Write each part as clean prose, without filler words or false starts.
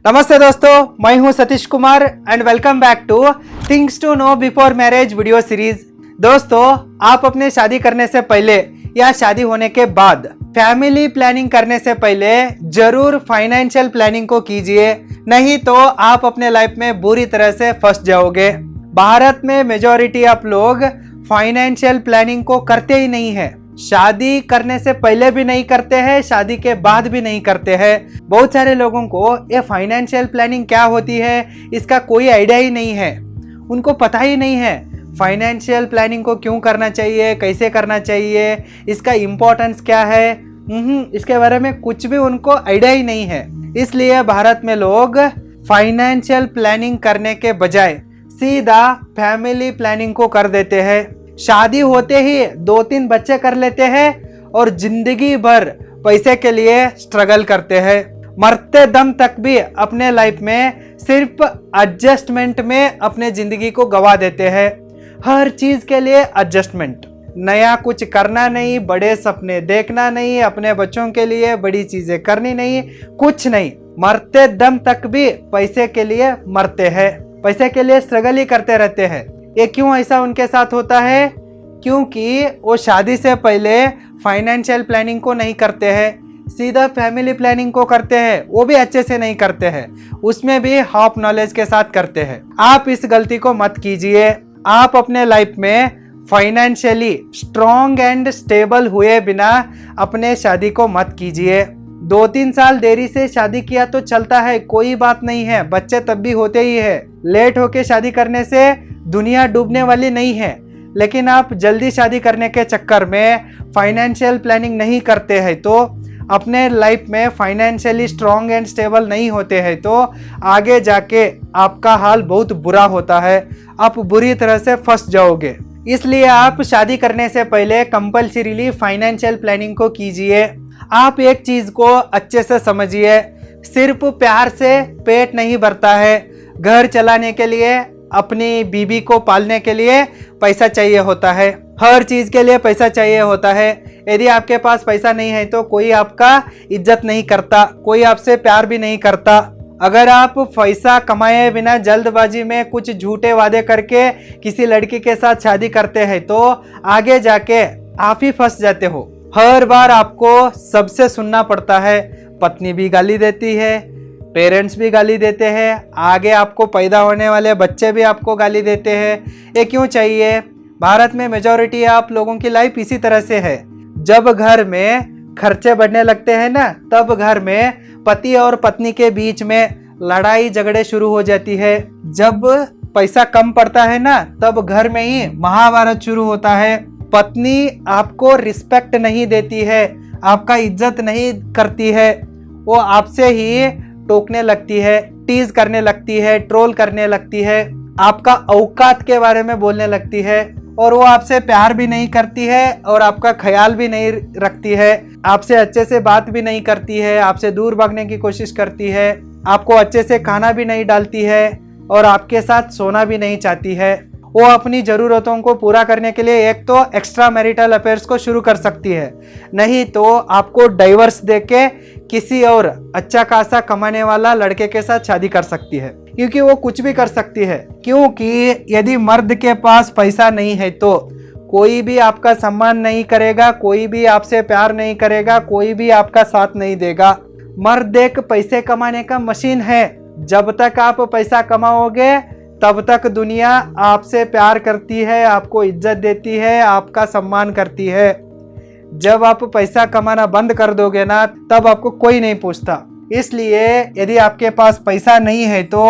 नमस्ते दोस्तों, मैं हूं Satish Kumar and welcome back to things to know before marriage video series. दोस्तों, आप अपने शादी करने से पहले या शादी होने के बाद फैमिली प्लानिंग करने से पहले जरूर फाइनेंशियल प्लानिंग को कीजिए, नहीं तो आप अपने लाइफ में बुरी तरह से फंस जाओगे। भारत में मेजॉरिटी ऑफ लोग फाइनेंशियल प्लानिंग को करते ही नहीं है। शादी करने से पहले भी नहीं करते हैं, शादी के बाद भी नहीं करते हैं। बहुत सारे लोगों को ये फाइनेंशियल प्लानिंग क्या होती है इसका कोई आइडिया ही नहीं है। उनको पता ही नहीं है फाइनेंशियल प्लानिंग को क्यों करना चाहिए, कैसे करना चाहिए, इसका इम्पोर्टेंस क्या है। इसके बारे में कुछ भी उनको आइडिया ही नहीं है। इसलिए भारत में लोग फाइनेंशियल प्लानिंग करने के बजाय सीधा फैमिली प्लानिंग को कर देते हैं। शादी होते ही 2-3 बच्चे कर लेते हैं और जिंदगी भर पैसे के लिए स्ट्रगल करते हैं। मरते दम तक भी अपने लाइफ में सिर्फ एडजस्टमेंट में अपने जिंदगी को गवा देते हैं। हर चीज के लिए एडजस्टमेंट, नया कुछ करना नहीं, बड़े सपने देखना नहीं, अपने बच्चों के लिए बड़ी चीजें करनी नहीं, कुछ नहीं। मरते दम तक भी पैसे के लिए मरते हैं, पैसे के लिए स्ट्रगल ही करते रहते हैं। ये क्यों ऐसा उनके साथ होता है? क्योंकि वो शादी से पहले फाइनेंशियल प्लानिंग को नहीं करते हैं, सीधा फैमिली प्लानिंग को करते हैं। वो भी अच्छे से नहीं करते हैं, उसमें भी हाफ नॉलेज के साथ करते हैं। आप इस गलती को मत कीजिए। आप अपने लाइफ में फाइनेंशियली स्ट्रॉन्ग एंड स्टेबल हुए बिना अपने शादी को मत कीजिए। 2-3 साल देरी से शादी किया तो चलता है, कोई बात नहीं है, बच्चे तब भी होते ही है। लेट होके शादी करने से दुनिया डूबने वाली नहीं है, लेकिन आप जल्दी शादी करने के चक्कर में फाइनेंशियल प्लानिंग नहीं करते हैं तो अपने लाइफ में फाइनेंशियली स्ट्रॉन्ग एंड स्टेबल नहीं होते हैं तो आगे जाके आपका हाल बहुत बुरा होता है, आप बुरी तरह से फंस जाओगे। इसलिए आप शादी करने से पहले कंपल्सरीली फाइनेंशियल प्लानिंग को कीजिए। आप एक चीज को अच्छे से समझिए, सिर्फ प्यार से पेट नहीं भरता है। घर चलाने के लिए, अपनी बीबी को पालने के लिए पैसा चाहिए होता है, हर चीज के लिए पैसा चाहिए होता है। यदि आपके पास पैसा नहीं है तो कोई आपका इज्जत नहीं करता, कोई आपसे प्यार भी नहीं करता। अगर आप पैसा कमाए बिना जल्दबाजी में कुछ झूठे वादे करके किसी लड़की के साथ शादी करते हैं तो आगे जाके आप ही फंस जाते हो। हर बार आपको सबसे सुनना पड़ता है, पत्नी भी गाली देती है, पेरेंट्स भी गाली देते हैं, आगे आपको पैदा होने वाले बच्चे भी आपको गाली देते हैं। ये क्यों चाहिए? भारत में मेजॉरिटी आप लोगों की लाइफ इसी तरह से है। जब घर में खर्चे बढ़ने लगते हैं ना, तब घर में पति और पत्नी के बीच में लड़ाई झगड़े शुरू हो जाती है। जब पैसा कम पड़ता है ना, तब घर में ही महाभारत शुरू होता है। पत्नी आपको रिस्पेक्ट नहीं देती है, आपका इज्जत नहीं करती है, वो आपसे ही टोकने लगती है, टीज करने लगती है, ट्रोल करने लगती है, आपका औकात के बारे में बोलने लगती है, और वो आपसे प्यार भी नहीं करती है और आपका ख्याल भी नहीं रखती है, आपसे अच्छे से बात भी नहीं करती है, आपसे दूर भागने की कोशिश करती है, आपको अच्छे से खाना भी नहीं डालती है और आपके साथ सोना भी नहीं चाहती है। वो अपनी ज़रूरतों को पूरा करने के लिए एक तो एक्स्ट्रा मैरिटल अफेयर्स को शुरू कर सकती है, नहीं तो आपको डाइवर्स देके किसी और अच्छा खासा कमाने वाला लड़के के साथ शादी कर सकती है। क्योंकि वो कुछ भी कर सकती है, क्योंकि यदि मर्द के पास पैसा नहीं है तो कोई भी आपका सम्मान नहीं करेगा, कोई भी आपसे प्यार नहीं करेगा, कोई भी आपका साथ नहीं देगा। मर्द एक पैसे कमाने का मशीन है। जब तक आप पैसा कमाओगे तब तक दुनिया आपसे प्यार करती है, आपको इज्जत देती है, आपका सम्मान करती है। जब आप पैसा कमाना बंद कर दोगे ना, तब आपको कोई नहीं पूछता। इसलिए यदि आपके पास पैसा नहीं है तो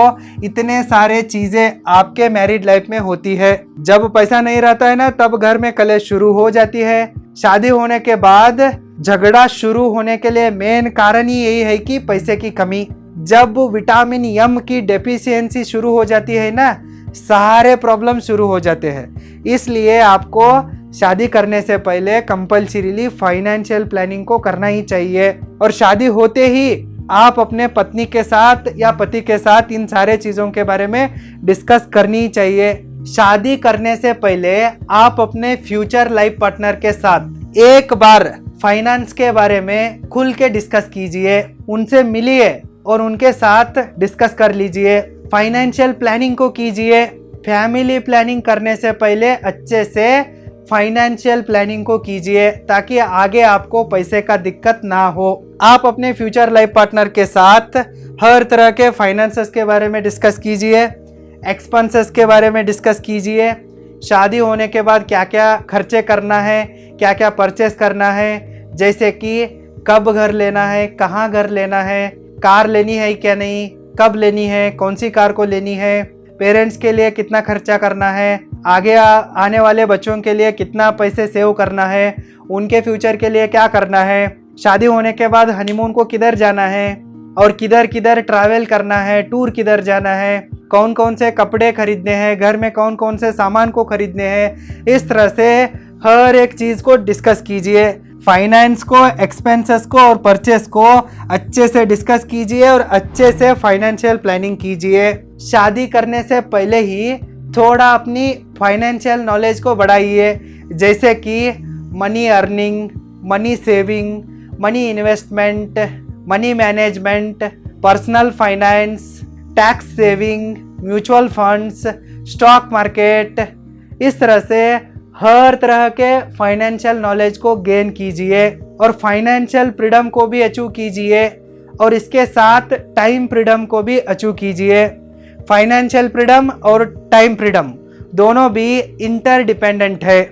इतने सारे चीजें आपके मैरिड लाइफ में होती है। जब पैसा नहीं रहता है ना, तब घर में कलेश शुरू हो जाती है। शादी होने के बाद झगड़ा शुरू होने के लिए मेन कारण ही यही है कि पैसे की कमी। जब विटामिन एम की डेफिशिएंसी शुरू हो जाती है ना, सारे प्रॉब्लम शुरू हो जाते हैं। इसलिए आपको शादी करने से पहले कंपल्सरीली फाइनेंशियल प्लानिंग को करना ही चाहिए। और शादी होते ही आप अपने पत्नी के साथ या पति के साथ इन सारे चीज़ों के बारे में डिस्कस करनी ही चाहिए। शादी करने से पहले आप अपने फ्यूचर लाइफ पार्टनर के साथ एक बार फाइनेंस के बारे में खुल के डिस्कस कीजिए, उनसे मिलिए, और उनके साथ डिस्कस कर लीजिए। फाइनेंशियल प्लानिंग को कीजिए। फैमिली प्लानिंग करने से पहले अच्छे से फाइनेंशियल प्लानिंग को कीजिए ताकि आगे आपको पैसे का दिक्कत ना हो। आप अपने फ्यूचर लाइफ पार्टनर के साथ हर तरह के फाइनेंसेस के बारे में डिस्कस कीजिए, एक्सपेंसेस के बारे में डिस्कस कीजिए। शादी होने के बाद क्या क्या खर्चे करना है, क्या क्या परचेस करना है, जैसे कि कब घर लेना है, कहाँ घर लेना है, कार लेनी है क्या नहीं, कब लेनी है, कौन सी कार को लेनी है, पेरेंट्स के लिए कितना खर्चा करना है, आगे आने वाले बच्चों के लिए कितना पैसे सेव करना है, उनके फ्यूचर के लिए क्या करना है, शादी होने के बाद हनीमून को किधर जाना है और किधर किधर ट्रैवल करना है, टूर किधर जाना है, कौन कौन से कपड़े खरीदने हैं, घर में कौन कौन से सामान को खरीदने हैं। इस तरह से हर एक चीज़ को डिस्कस कीजिए। फाइनेंस को, एक्सपेंसेस को और परचेस को अच्छे से डिस्कस कीजिए और अच्छे से फाइनेंशियल प्लानिंग कीजिए। शादी करने से पहले ही थोड़ा अपनी फाइनेंशियल नॉलेज को बढ़ाइए, जैसे कि money earning, money saving, money investment, money management, personal finance, tax saving, mutual funds, stock market. इस तरह से हर तरह के फाइनेंशियल नॉलेज को गेन कीजिए और फाइनेंशियल फ्रीडम को भी अचीव कीजिए और इसके साथ टाइम फ्रीडम को भी अचीव कीजिए। फाइनेंशियल फ्रीडम और टाइम फ्रीडम दोनों भी इंटरडिपेंडेंट है।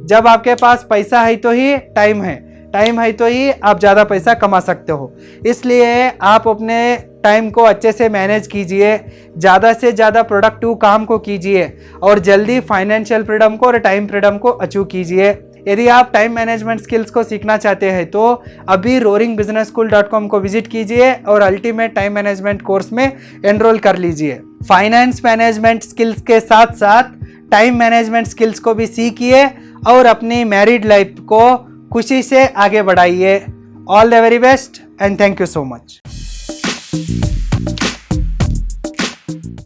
जब आपके पास पैसा है तो ही टाइम है, टाइम है तो ही आप ज़्यादा पैसा कमा सकते हो। इसलिए आप अपने टाइम को अच्छे से मैनेज कीजिए, ज़्यादा से ज़्यादा प्रोडक्टिव काम को कीजिए और जल्दी फाइनेंशियल फ्रीडम को और टाइम फ्रीडम को अचीव कीजिए। यदि आप टाइम मैनेजमेंट स्किल्स को सीखना चाहते हैं तो अभी roaringbusinessschool.com को विजिट कीजिए और अल्टीमेट टाइम मैनेजमेंट कोर्स में एनरोल कर लीजिए। फाइनेंस मैनेजमेंट स्किल्स के साथ साथ टाइम मैनेजमेंट स्किल्स को भी सीखिए और अपनी मैरिड लाइफ को खुशी से आगे बढ़ाइए। All the very best and thank you so much.